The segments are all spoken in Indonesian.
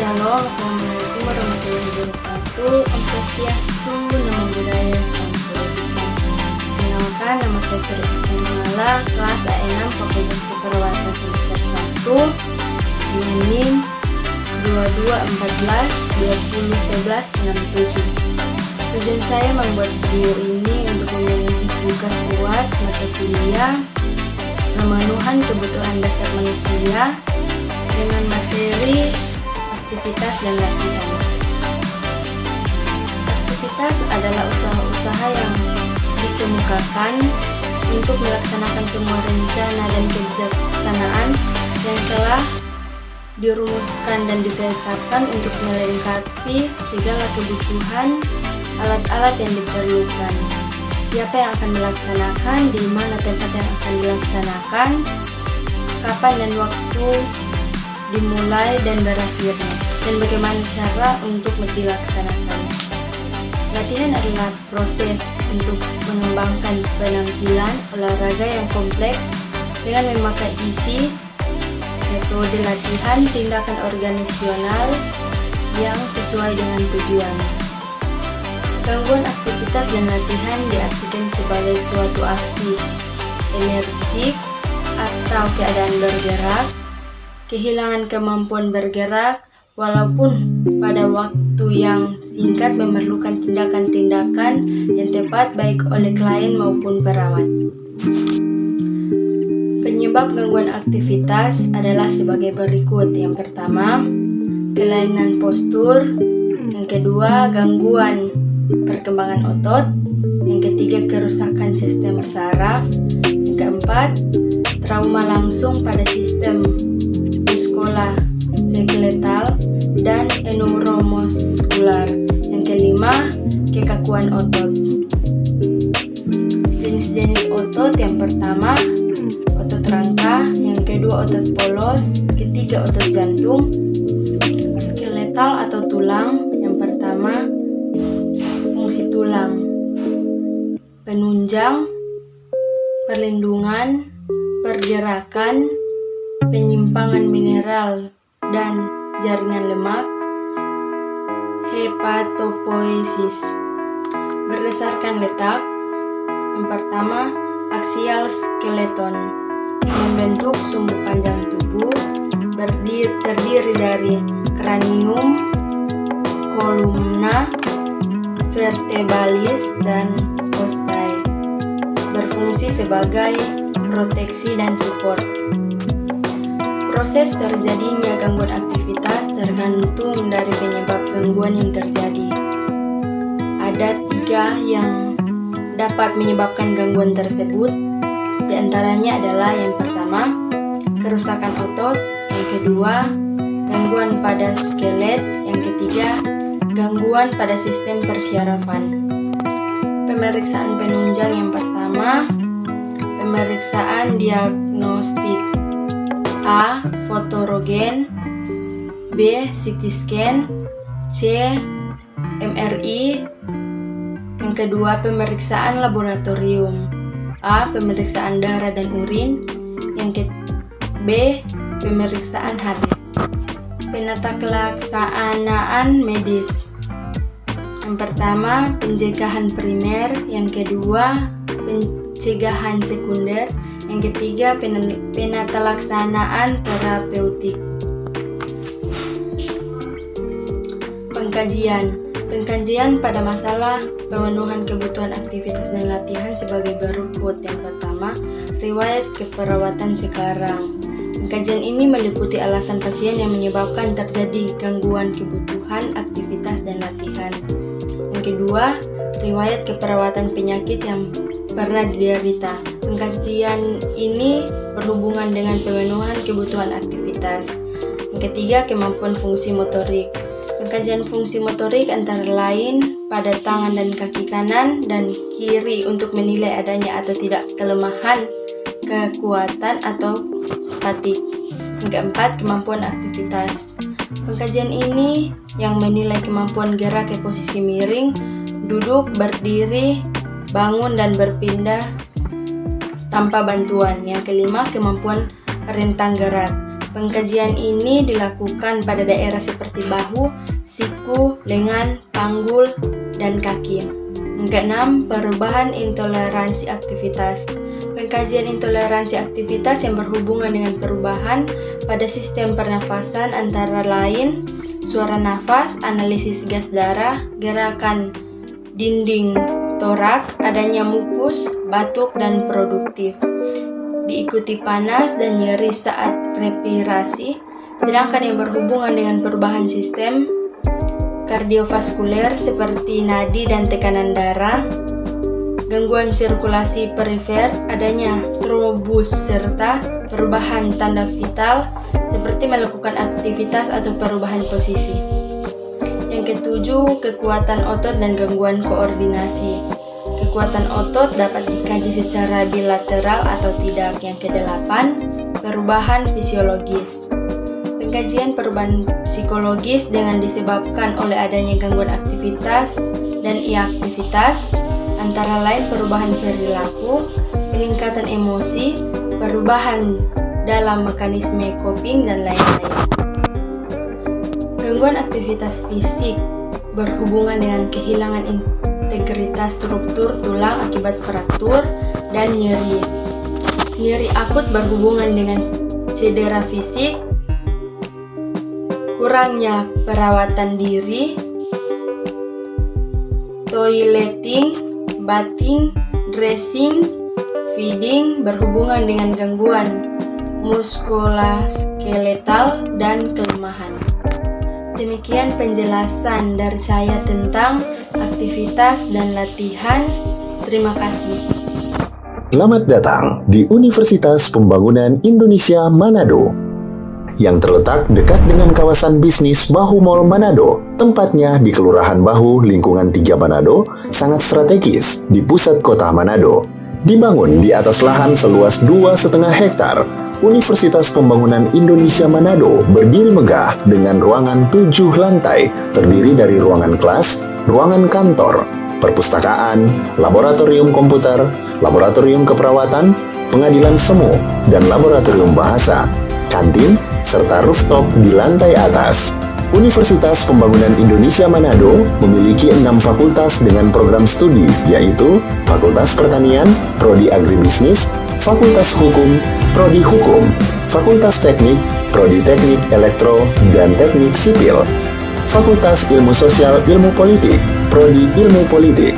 Shalom, Assalamualaikum warahmatullahi wabarakatuh. Om Swastiastu, Namo Buddhaya, Salam Kebajikan. Perkenalkan, nama saya Fitri Mala, kelas A6 Fakultas Keperawatan semester 1 dengan NIM 2214201167. Tujuan saya membuat video ini untuk memenuhi tugas UAS mata kuliah pemenuhan kebutuhan dasar manusia dengan materi aktivitas dan latihan. Aktivitas adalah usaha-usaha yang dikemukakan untuk melaksanakan semua rencana dan kebijaksanaan yang telah dirumuskan dan ditetapkan untuk melengkapi segala kebutuhan alat-alat yang diperlukan. Siapa yang akan melaksanakan, di mana tempat yang akan dilaksanakan, kapan dan waktu dimulai dan berakhirnya, dan bagaimana cara untuk dilaksanakan. Latihan adalah proses untuk mengembangkan penampilan olahraga yang kompleks dengan memakai isi, metode latihan, tindakan organisasional yang sesuai dengan tujuan. Gangguan aktivitas dan latihan diartikan sebagai suatu aksi energik atau keadaan bergerak, kehilangan kemampuan bergerak, walaupun pada waktu yang singkat memerlukan tindakan-tindakan yang tepat baik oleh klien maupun perawat. Penyebab gangguan aktivitas adalah sebagai berikut. Yang pertama, kelainan postur. Yang kedua, gangguan perkembangan otot. Yang ketiga, kerusakan sistem saraf. Yang keempat, trauma langsung pada sistem skeletal dan neuromuskular. Yang kelima, kekakuan otot. Jenis-jenis otot: yang pertama, otot rangka. Yang kedua, otot polos. Ketiga, otot jantung. Skeletal atau tulang. Yang pertama, fungsi tulang: penunjang, perlindungan, pergerakan, penyimpangan mineral dan jaringan lemak, hepatopoiesis. Berdasarkan letak, yang pertama, aksial skeleton, membentuk sumbu panjang tubuh, terdiri dari kranium, kolumna, vertebralis, dan ostae, berfungsi sebagai proteksi dan support. Proses terjadinya gangguan aktivitas tergantung dari penyebab gangguan yang terjadi. Ada 3 yang dapat menyebabkan gangguan tersebut. Di antaranya adalah yang pertama, kerusakan otot. Yang kedua, gangguan pada skelet. Yang ketiga, gangguan pada sistem persyarafan. Pemeriksaan penunjang: yang pertama, pemeriksaan diagnostik: A. Fotorogen, B. CT scan, C. MRI. Yang kedua, pemeriksaan laboratorium: A. Pemeriksaan darah dan urin. Yang B. Pemeriksaan HB. Penata kelaksanaan medis: yang pertama, pencegahan primer. Yang kedua, pencegahan sekunder. Yang ketiga, penata laksanaan terapeutik. Pengkajian pada masalah pemenuhan kebutuhan aktivitas dan latihan sebagai berikut. Yang pertama, riwayat keperawatan sekarang. Pengkajian ini meliputi alasan pasien yang menyebabkan terjadi gangguan kebutuhan aktivitas dan latihan. Yang kedua, riwayat keperawatan penyakit yang pernah diderita. Pengkajian ini berhubungan dengan pemenuhan kebutuhan aktivitas. Yang ketiga, kemampuan fungsi motorik. Pengkajian fungsi motorik antara lain pada tangan dan kaki kanan dan kiri untuk menilai adanya atau tidak kelemahan, kekuatan, atau statik. Yang keempat, kemampuan aktivitas. Pengkajian ini yang menilai kemampuan gerak ke posisi miring, duduk, berdiri, bangun, dan berpindah tanpa bantuan. Yang kelima, kemampuan rentang gerak. Pengkajian ini dilakukan pada daerah seperti bahu, siku, lengan, panggul, dan kaki. Yang keenam, perubahan intoleransi aktivitas. Pengkajian intoleransi aktivitas yang berhubungan dengan perubahan pada sistem pernafasan antara lain suara nafas, analisis gas darah, gerakan dinding torak, adanya mukus, batuk, dan produktif. Diikuti panas dan nyeri saat respirasi, sedangkan yang berhubungan dengan perubahan sistem kardiovaskuler seperti nadi dan tekanan darah, gangguan sirkulasi perifer, adanya trombus, serta perubahan tanda vital seperti melakukan aktivitas atau perubahan posisi. Yang ketujuh, kekuatan otot dan gangguan koordinasi. Kekuatan otot dapat dikaji secara bilateral atau tidak. Yang kedelapan, perubahan fisiologis. Pengkajian perubahan psikologis dengan disebabkan oleh adanya gangguan aktivitas dan inaktivitas, antara lain perubahan perilaku, peningkatan emosi, perubahan dalam mekanisme coping, dan lain-lain. Gangguan aktivitas fisik berhubungan dengan kehilangan integritas struktur tulang akibat fraktur dan nyeri. Nyeri akut berhubungan dengan cedera fisik, kurangnya perawatan diri, toileting, bathing, dressing, feeding berhubungan dengan gangguan muskuloskeletal dan kelemahan. Demikian penjelasan dari saya tentang aktivitas dan latihan. Terima kasih. Selamat datang di Universitas Pembangunan Indonesia Manado yang terletak dekat dengan kawasan bisnis Bahu Mall Manado. Tempatnya di Kelurahan Bahu, Lingkungan 3 Manado, sangat strategis di pusat kota Manado. Dibangun di atas lahan seluas 2,5 hektar, Universitas Pembangunan Indonesia Manado berdiri megah dengan ruangan 7 lantai, terdiri dari ruangan kelas, ruangan kantor, perpustakaan, laboratorium komputer, laboratorium keperawatan, pengadilan semu, dan laboratorium bahasa, kantin, serta rooftop di lantai atas. Universitas Pembangunan Indonesia Manado memiliki 6 fakultas dengan program studi, yaitu Fakultas Pertanian, Prodi Agribisnis, Fakultas Hukum, Prodi Hukum, Fakultas Teknik, Prodi Teknik Elektro dan Teknik Sipil, Fakultas Ilmu Sosial Ilmu Politik, Prodi Ilmu Politik,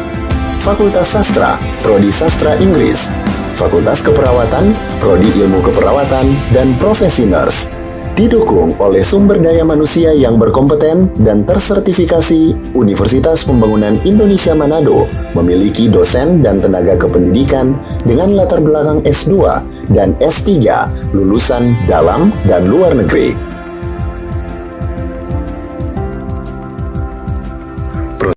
Fakultas Sastra, Prodi Sastra Inggris, Fakultas Keperawatan, Prodi Ilmu Keperawatan, dan Profesi Nurse. Didukung oleh sumber daya manusia yang berkompeten dan tersertifikasi, Universitas Pembangunan Indonesia Manado memiliki dosen dan tenaga kependidikan dengan latar belakang S2 dan S3 lulusan dalam dan luar negeri.